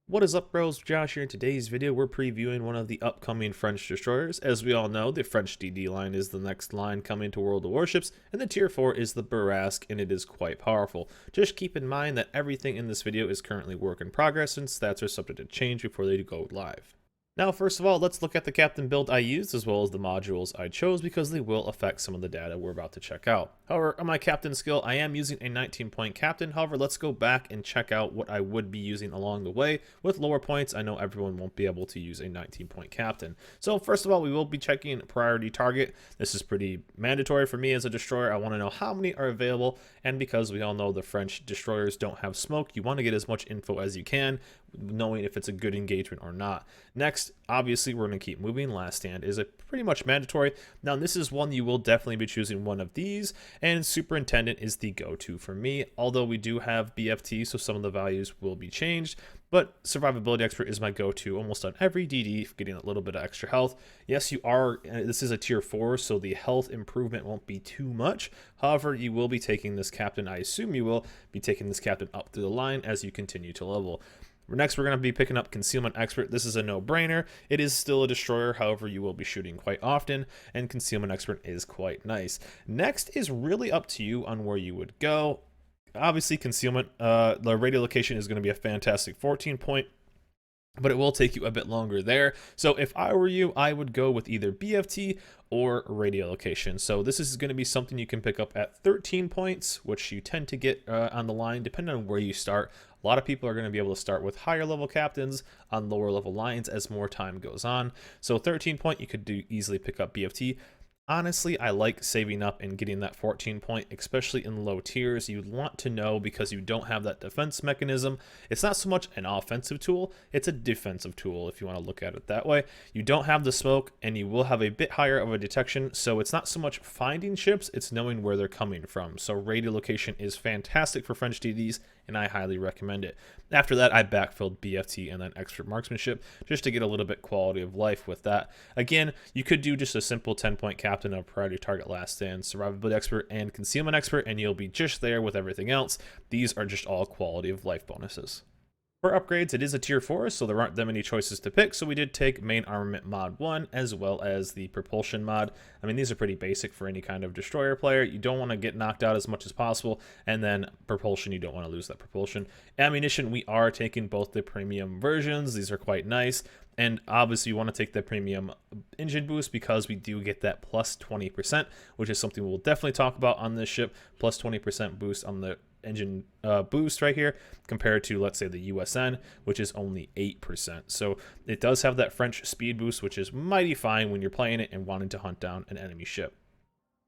What is up, bros? Josh here. In today's video, we're previewing one of the upcoming French destroyers. As we all know, the French DD line is the next line coming to World of Warships, and the Tier 4 is the Bourrasque, and it is quite powerful. Just keep in mind that everything in this video is currently work in progress, and stats are subject to change before they go live. Now, first of all, let's look at the captain build I used as well as the modules I chose because they will affect some of the data we're about to check out. However, on my captain skill, I am using a 19-point captain. However, let's go back and check out what I would be using along the way. With lower points, I know everyone won't be able to use a 19-point captain. So first of all, we will be checking priority target. This is pretty mandatory for me as a destroyer. I want to know how many are available, and because we all know the French destroyers don't have smoke, you want to get as much info as you can, knowing if it's a good engagement or not. Next, obviously, we're going to keep moving. Last stand is a pretty much mandatory. Now, this is one you will definitely be choosing one of these, and superintendent is the go-to for me, although we do have BFT, so some of the values will be changed. But survivability expert is my go-to almost on every DD, getting a little bit of extra health. Yes, you are, this is a tier 4, so the health improvement won't be too much. However, you will be taking this captain, I assume you will be taking this captain up through the line as you continue to level. Next, we're going to be picking up Concealment Expert. This is a no-brainer. It is still a destroyer, however, you will be shooting quite often, and Concealment Expert is quite nice. Next is really up to you on where you would go. Obviously, Concealment, the radio location is going to be a fantastic 14-point, but it will take you a bit longer there. So if I were you, I would go with either BFT or radio location. So this is going to be something you can pick up at 13 points, which you tend to get on the line, depending on where you start. A lot of people are going to be able to start with higher level captains on lower level lines as more time goes on. So 13 point, you could easily pick up BFT. Honestly, I like saving up and getting that 14 point, especially in low tiers. You'd want to know because you don't have that defense mechanism. It's not so much an offensive tool, it's a defensive tool if you want to look at it that way. You don't have the smoke and you will have a bit higher of a detection, so it's not so much finding ships, it's knowing where they're coming from. So radio location is fantastic for French DDs and I highly recommend it. After that, I backfilled BFT and then expert marksmanship just to get a little bit quality of life with that. Again, you could do just a simple 10-point captain of priority target last stand, survivability expert, and concealment expert, and you'll be just there with everything else. These are just all quality of life bonuses. For upgrades, it is a tier 4, so there aren't that many choices to pick, so we did take main armament mod 1 as well as the propulsion mod. I mean, these are pretty basic for any kind of destroyer player. You don't want to get knocked out as much as possible, and then propulsion, you don't want to lose that propulsion. Ammunition, we are taking both the premium versions. These are quite nice. And obviously you want to take the premium engine boost because we do get that plus 20%, which is something we'll definitely talk about on this ship. Plus 20% boost on the engine boost right here compared to, let's say, the USN, which is only 8%. So it does have that French speed boost, which is mighty fine when you're playing it and wanting to hunt down an enemy ship.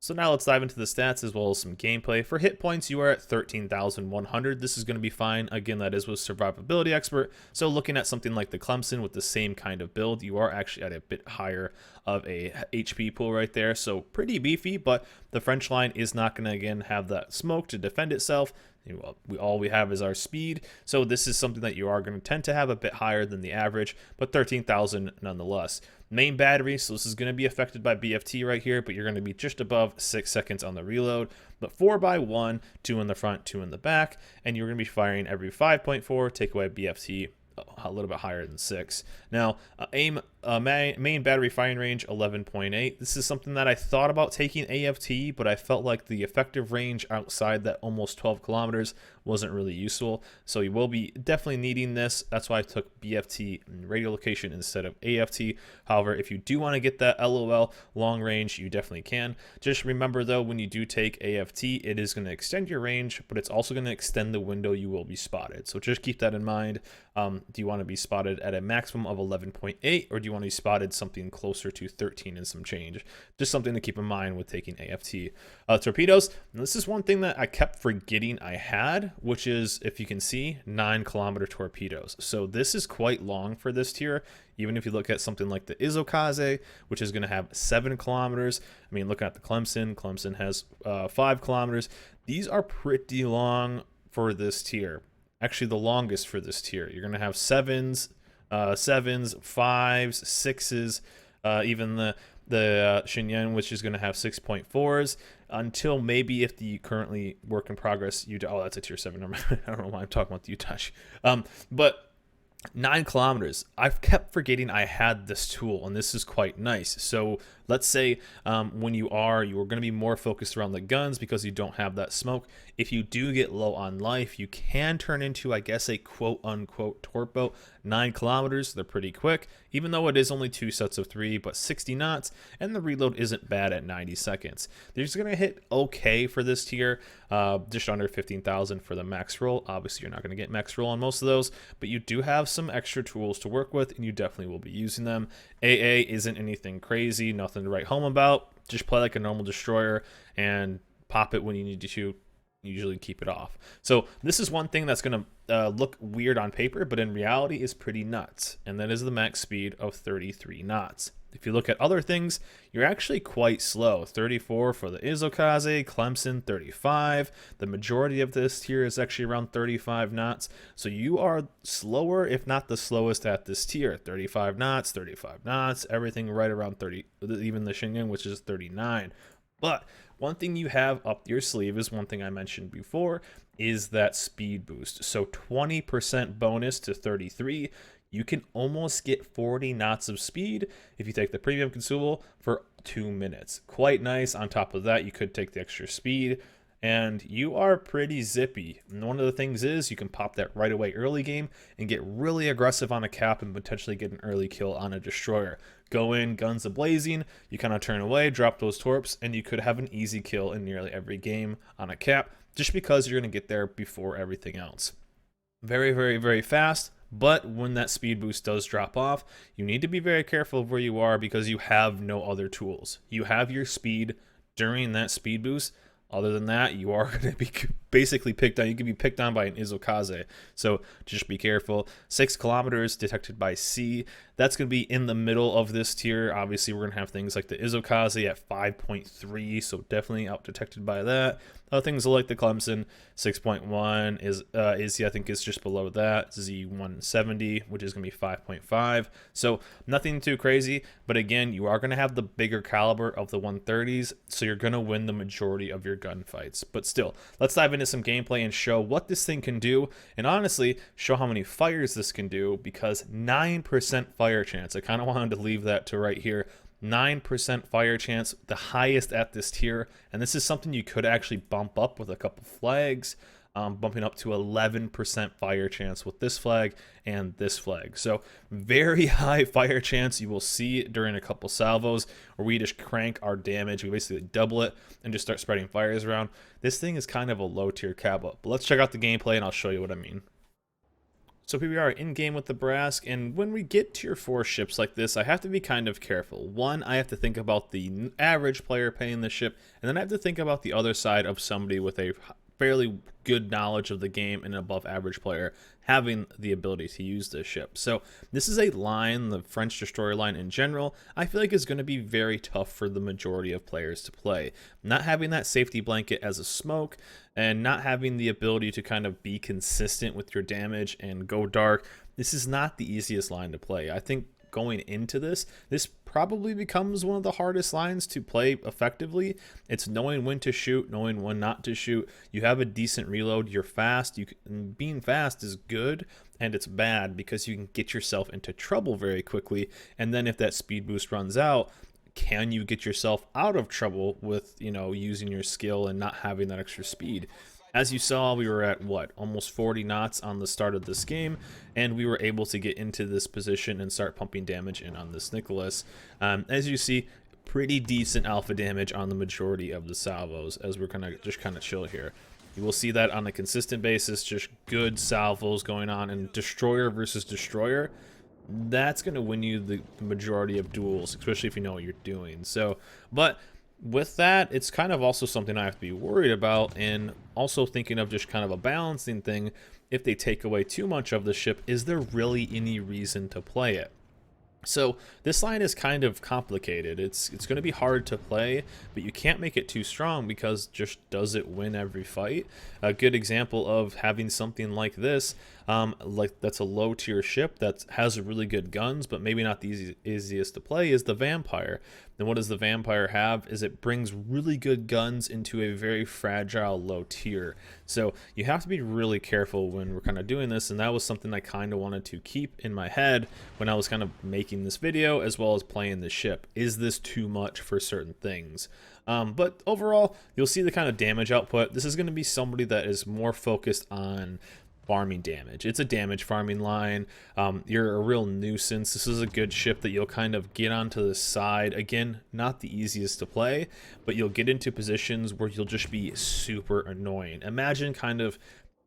So now let's dive into the stats as well as some gameplay. For hit points, you are at 13,100. This is going to be fine. Again, that is with survivability expert. So looking at something like the Clemson with the same kind of build, you are actually at a bit higher of a HP pool right there. So pretty beefy, but the French line is not going to, again, have that smoke to defend itself. All we have is our speed, so this is something that you are going to tend to have a bit higher than the average, but 13,000 nonetheless. Main battery, so this is going to be affected by BFT right here, but you're going to be just above 6 seconds on the reload, but 4x1, 2 in the front, 2 in the back, and you're going to be firing every 5.4, take away BFT, a little bit higher than 6. Now, main battery firing range 11.8. This is something that I thought about taking AFT, but I felt like the effective range outside that almost 12 kilometers wasn't really useful. So you will be definitely needing this. That's why I took BFT and radio location instead of AFT. However, if you do want to get that LOL long range, you definitely can. Just remember though, when you do take AFT, it is going to extend your range, but it's also going to extend the window you will be spotted. So just keep that in mind. Do you want to be spotted at a maximum of 11.8, or do you want to be spotted something closer to 13 and some change? Just something to keep in mind with taking AFT. Torpedoes, and this is one thing that I kept forgetting I had, which is, if you can see, 9-kilometer torpedoes. So this is quite long for this tier. Even if you look at something like the Izokaze, which is going to have 7 kilometers. I mean, look at the Clemson. Clemson has 5 kilometers. These are pretty long for this tier. Actually, the longest for this tier. You're going to have 7s, 5s, 6s, even the Shenyang, which is going to have 6.4s, until maybe if the currently work in progress Utah. Oh, that's a tier 7. I don't know why I'm talking about the Utah. But 9 kilometers. I've kept forgetting I had this tool, and this is quite nice. So let's say you're going to be more focused around the guns because you don't have that smoke. If you do get low on life, you can turn into, I guess, a quote unquote torp boat. 9 kilometers, they're pretty quick, even though it is only 2 sets of 3, but 60 knots, and the reload isn't bad at 90 seconds. They're just going to hit okay for this tier, just under 15,000 for the max roll. Obviously, you're not going to get max roll on most of those, but you do have some extra tools to work with, and you definitely will be using them. AA isn't anything crazy, nothing to write home about. Just play like a normal destroyer and pop it when you need to. Usually keep it off. So this is one thing that's going to look weird on paper, but in reality is pretty nuts, and that is the max speed of 33 knots. If you look at other things, you're actually quite slow. 34 for the Izokaze, Clemson 35. The majority of this tier is actually around 35 knots. So you are slower, if not the slowest at this tier. 35 knots, everything right around 30, even the Shinyan, which is 39. But one thing you have up your sleeve is one thing I mentioned before, is that speed boost. So 20% bonus to 33. You can almost get 40 knots of speed if you take the premium consumable for 2 minutes. Quite nice. On top of that, you could take the extra speed, and you are pretty zippy. And one of the things is you can pop that right away early game and get really aggressive on a cap and potentially get an early kill on a destroyer. Go in, guns a-blazing, you kind of turn away, drop those torps, and you could have an easy kill in nearly every game on a cap just because you're going to get there before everything else. Very, very, very fast. But when that speed boost does drop off, you need to be very careful of where you are because you have no other tools. You have your speed during that speed boost. Other than that, you are going to be basically picked on. You can be picked on by an Izokaze. So just be careful. 6 kilometers detected by C. That's going to be in the middle of this tier. Obviously, we're going to have things like the Izokaze at 5.3. So definitely out detected by that. Other things like the Clemson 6.1 is I think is just below that. Z170, which is going to be 5.5. So nothing too crazy. But again, you are going to have the bigger caliber of the 130s. So you're going to win the majority of your gunfights. But still, let's dive into some gameplay and show what this thing can do. And honestly, show how many fires this can do, because 9% fire chance. I kind of wanted to leave that to right here. 9% fire chance, the highest at this tier, and this is something you could actually bump up with a couple flags, bumping up to 11% fire chance with this flag and this flag. So very high fire chance you will see during a couple salvos where we just crank our damage. We basically double it and just start spreading fires around. This thing is kind of a low tier cabo, but let's check out the gameplay and I'll show you what I mean. So here we are in game with the Bourrasque, and when we get tier 4 ships like this, I have to be kind of careful. One, I have to think about the average player playing the ship, and then I have to think about the other side of somebody with a fairly good knowledge of the game and an above average player having the ability to use this ship. So this is a line, the French destroyer line in general, I feel like is going to be very tough for the majority of players to play. Not having that safety blanket as a smoke and not having the ability to kind of be consistent with your damage and go dark, this is not the easiest line to play. I think going into this probably becomes one of the hardest lines to play effectively. It's knowing when to shoot, knowing when not to shoot. You have a decent reload, you're fast. Being fast is good, and it's bad because you can get yourself into trouble very quickly. And then if that speed boost runs out, can you get yourself out of trouble with, using your skill and not having that extra speed? As you saw, we were at, almost 40 knots on the start of this game, and we were able to get into this position and start pumping damage in on this Nicholas. As you see, pretty decent alpha damage on the majority of the salvos as we're gonna just kind of chill here. You will see that on a consistent basis, just good salvos going on, and destroyer versus destroyer, that's going to win you the majority of duels, especially if you know what you're doing. So, but with that, it's kind of also something I have to be worried about, and also thinking of just kind of a balancing thing. If they take away too much of the ship, is there really any reason to play it? So this line is kind of complicated. It's going to be hard to play, but you can't make it too strong because just does it win every fight? A good example of having something like this, like that's a low tier ship that has really good guns, but maybe not the easiest to play, is the Vampire. And what does the Vampire have is it brings really good guns into a very fragile low tier. So you have to be really careful when we're kind of doing this, and that was something I kind of wanted to keep in my head when I was kind of making this video as well as playing the ship. Is this too much for certain things? But overall, you'll see the kind of damage output. This is going to be somebody that is more focused on farming damage. It's a damage farming line. You're a real nuisance. This is a good ship that you'll kind of get onto the side. Again, not the easiest to play, but you'll get into positions where you'll just be super annoying. Imagine kind of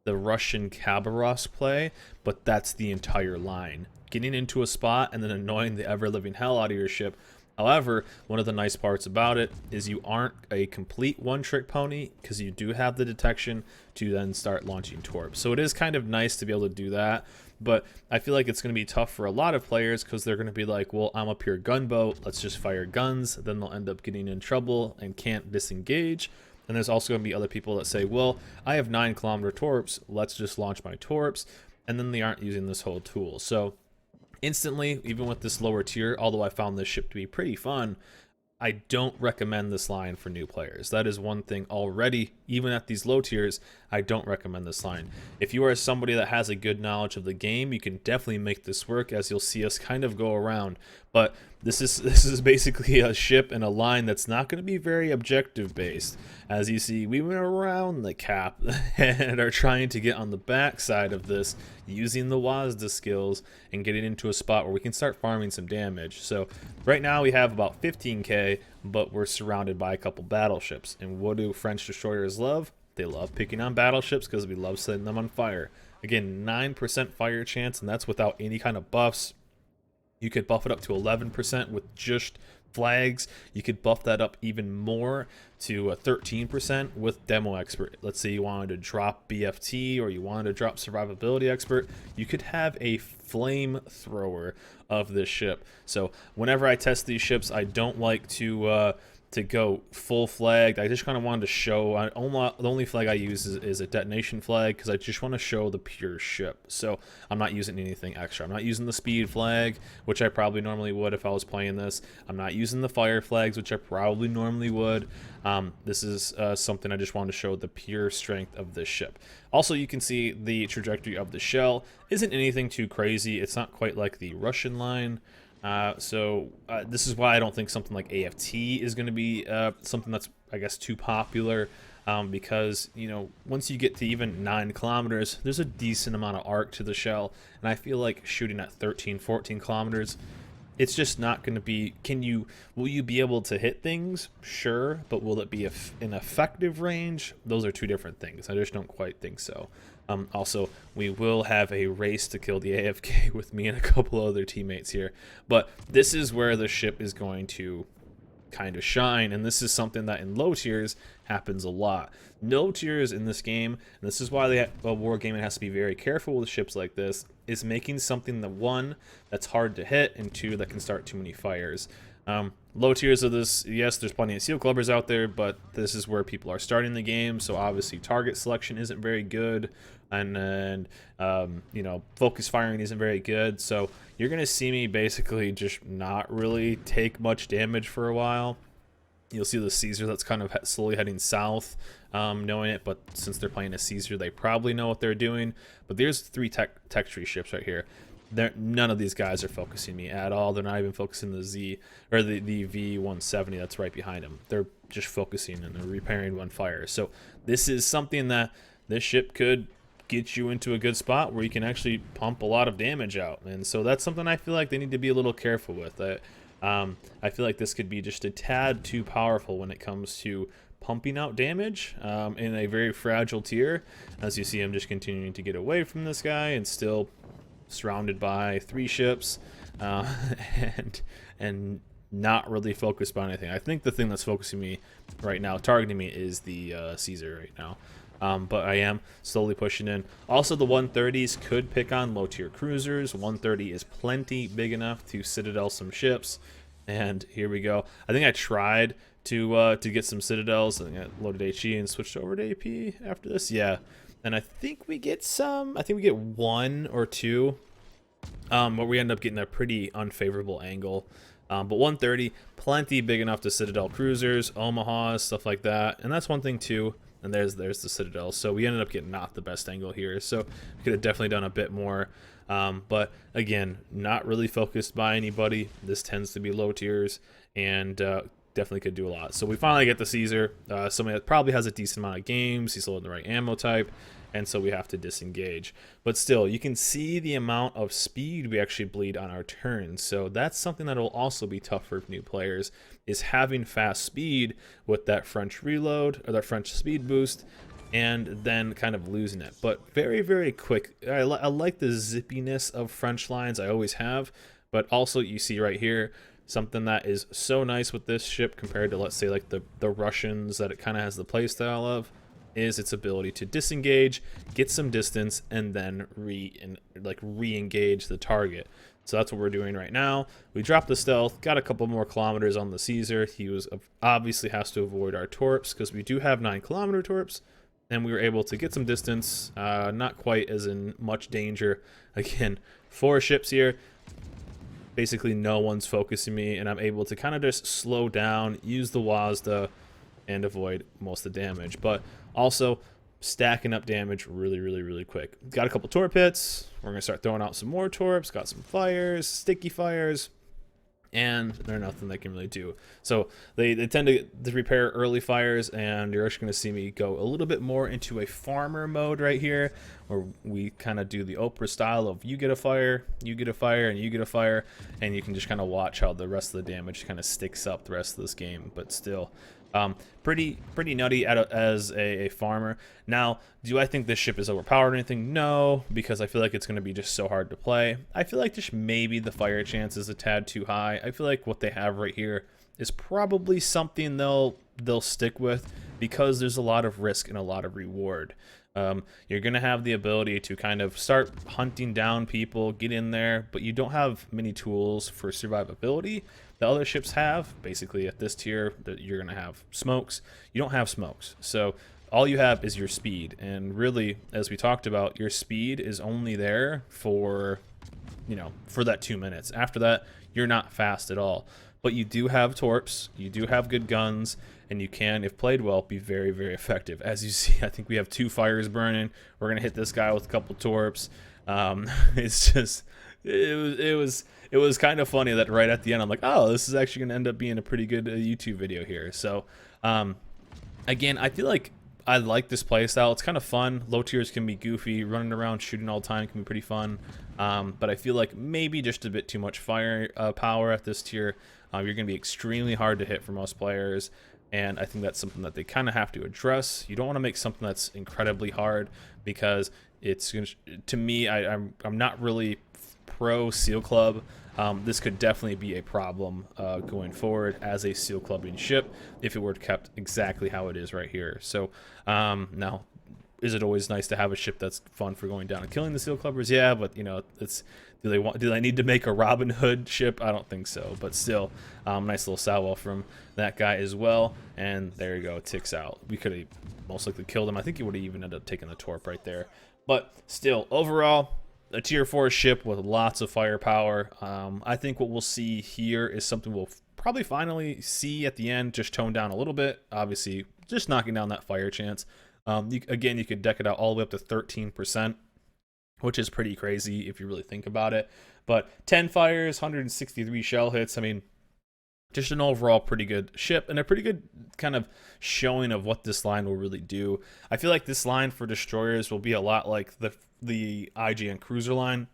the Russian Bourrasque play, but that's the entire line. Getting into a spot and then annoying the ever-living hell out of your ship. However, one of the nice parts about it is you aren't a complete one-trick pony because you do have the detection to then start launching torps. So it is kind of nice to be able to do that, but I feel like it's going to be tough for a lot of players because they're going to be like, well, I'm a pure gunboat, let's just fire guns. Then they'll end up getting in trouble and can't disengage. And there's also going to be other people that say, well, I have 9-kilometer torps, let's just launch my torps. And then they aren't using this whole tool. So instantly, even with this lower tier, although I found this ship to be pretty fun, I don't recommend this line for new players. That is one thing already, even at these low tiers, I don't recommend this line. If you are somebody that has a good knowledge of the game, you can definitely make this work, as you'll see us kind of go around. But this is basically a ship and a line that's not going to be very objective based. As you see, we went around the cap and are trying to get on the back side of this using the WASD skills and getting into a spot where we can start farming some damage. So right now we have about 15k, but we're surrounded by a couple battleships. And what do French destroyers love? They love picking on battleships because we love setting them on fire. Again, 9% fire chance, and that's without any kind of buffs. You could buff it up to 11% with just flags. You could buff that up even more to 13% with Demo Expert. Let's say you wanted to drop BFT or you wanted to drop Survivability Expert. You could have a Flamethrower of this ship. So whenever I test these ships, I don't like to go full flagged. I just kind of wanted to show, the only flag I use is a detonation flag because I just want to show the pure ship. So I'm not using anything extra. I'm not using the speed flag, which I probably normally would if I was playing this. I'm not using the fire flags, which I probably normally would. This is something I just wanted to show the pure strength of this ship. Also, you can see the trajectory of the shell isn't anything too crazy. It's not quite like the Russian line. This is why I don't think something like AFT is going to be something that's, I guess, too popular, because, you know, once you get to even 9 kilometers, there's a decent amount of arc to the shell, and I feel like shooting at 13, 14 kilometers, it's just not going to be, will you be able to hit things? Sure, but will it be an effective range? Those are two different things. I just don't quite think so. Also, we will have a race to kill the AFK with me and a couple other teammates here. But this is where the ship is going to kind of shine, and this is something that in low tiers happens a lot. No tiers in this game, and this is why wargaming has to be very careful with ships like this, is making something that, one, that's hard to hit, and two, that can start too many fires. Low tiers of this, yes, there's plenty of seal clubbers out there, but this is where people are starting the game, so obviously target selection isn't very good, and you know, focus firing isn't very good, so you're gonna see me basically just not really take much damage for a while. You'll see the Caesar that's kind of slowly heading south, knowing it, but since they're playing a Caesar, they probably know what they're doing. But there's 3 tech tree ships right here. None of these guys are focusing me at all. They're not even focusing the Z or the V170 that's right behind them. They're just focusing and they're repairing one fire. So this is something that this ship could get you into a good spot where you can actually pump a lot of damage out. And so that's something I feel like they need to be a little careful with. I feel like this could be just a tad too powerful when it comes to pumping out damage in a very fragile tier. As you see, I'm just continuing to get away from this guy and still surrounded by 3 ships and not really focused by anything. I think the thing that's focusing me right now, targeting me, is the Caesar right now. But I am slowly pushing in. Also, the 130s could pick on low tier cruisers. 130 is plenty big enough to citadel some ships. And here we go. I think I tried to get some citadels and I loaded HE and switched over to AP after this. Yeah, And I think we get some, I think we get 1 or 2, where we end up getting a pretty unfavorable angle. But 130, plenty big enough to Citadel cruisers, Omahas, stuff like that. And that's one thing too. And there's the Citadel. So we ended up getting not the best angle here. So we could have definitely done a bit more. But again, not really focused by anybody. This tends to be low tiers, and definitely could do a lot. So we finally get the Caesar, somebody that probably has a decent amount of games. He's holding the right ammo type, and so we have to disengage. But still, you can see the amount of speed we actually bleed on our turns. So that's something that will also be tough for new players, is having fast speed with that French reload or that French speed boost, and then kind of losing it. But very, very quick. I like the zippiness of French lines. I always have. But also you see right here, something that is so nice with this ship compared to, let's say, like the Russians that it kind of has the playstyle of, is its ability to disengage, get some distance, and then re-engage the target. So that's what we're doing right now. We dropped the stealth, got a couple more kilometers on the Caesar. He was obviously has to avoid our torps because we do have 9-kilometer torps, and we were able to get some distance, not quite as in much danger. Again, 4 ships here. Basically no one's focusing me, and I'm able to kind of just slow down, use the WASDA, and avoid most of the damage. But also stacking up damage really, really, really quick. Got a couple torp hits. We're gonna start throwing out some more torps. Got some fires, sticky fires, and they're nothing they can really do. So they tend to repair early fires, and you're actually going to see me go a little bit more into a farmer mode right here, where we kind of do the Oprah style of you get a fire, you get a fire, and you get a fire, and you can just kind of watch how the rest of the damage kind of sticks up the rest of this game. But still, pretty nutty as a farmer. Now, do I think this ship is overpowered or anything? No, because I feel like it's going to be just so hard to play. I feel like just maybe the fire chance is a tad too high. I feel like what they have right here is probably something they'll stick with, because there's a lot of risk and a lot of reward. You're going to have the ability to kind of start hunting down people, get in there, but you don't have many tools for survivability. The other ships have, basically at this tier, that you're going to have smokes. You don't have smokes. So all you have is your speed. And really, as we talked about, your speed is only there for, for that 2 minutes. After that, you're not fast at all. But you do have torps, you do have good guns, and you can, if played well, be very, very effective. As you see, I think we have 2 fires burning. We're going to hit this guy with a couple torps. It's just, it was kind of funny that right at the end, I'm like, oh, this is actually going to end up being a pretty good YouTube video here. So, again, I feel like I like this playstyle. It's kind of fun. Low tiers can be goofy. Running around shooting all the time can be pretty fun. But I feel like maybe just a bit too much fire power at this tier. You're going to be extremely hard to hit for most players. And I think that's something that they kind of have to address. You don't want to make something that's incredibly hard, because it's, to me, I'm not really pro Seal Club. This could definitely be a problem going forward as a Seal Clubbing ship if it were kept exactly how it is right here. So now, is it always nice to have a ship that's fun for going down and killing the Seal Clubbers? Yeah, but it's, do they need to make a Robin Hood ship? I don't think so. But still, nice little salvo from that guy as well. And there you go, it ticks out. We could have most likely killed him. I think he would have even ended up taking the torp right there. But still, overall, a tier 4 ship with lots of firepower. I think what we'll see here is something we'll probably finally see at the end, just toned down a little bit. Obviously, just knocking down that fire chance. Again, you could deck it out all the way up to 13%, which is pretty crazy if you really think about it. But 10 fires, 163 shell hits. I mean, just an overall pretty good ship, and a pretty good kind of showing of what this line will really do. I feel like this line for destroyers will be a lot like the IGN cruiser line,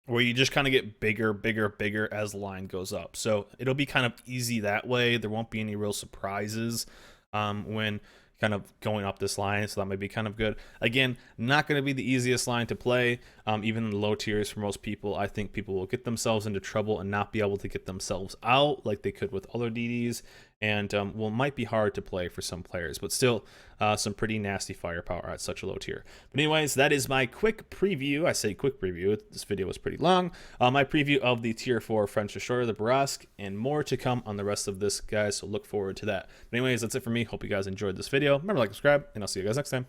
where you just kind of get bigger as the line goes up. So it'll be kind of easy that way. There won't be any real surprises when kind of going up this line, so that might be kind of good. Again, not going to be the easiest line to play, even in the low tiers for most people. I think people will get themselves into trouble and not be able to get themselves out like they could with other DDs, and might be hard to play for some players, but still some pretty nasty firepower at such a low tier. But anyways, that is my quick preview. I say quick preview, this video was pretty long. My preview of the tier 4 French destroyer, the Bourrasque, and more to come on the rest of this, guys, so look forward to that. But anyways, that's it for me. Hope you guys enjoyed this video. Remember to like, subscribe, and I'll see you guys next time.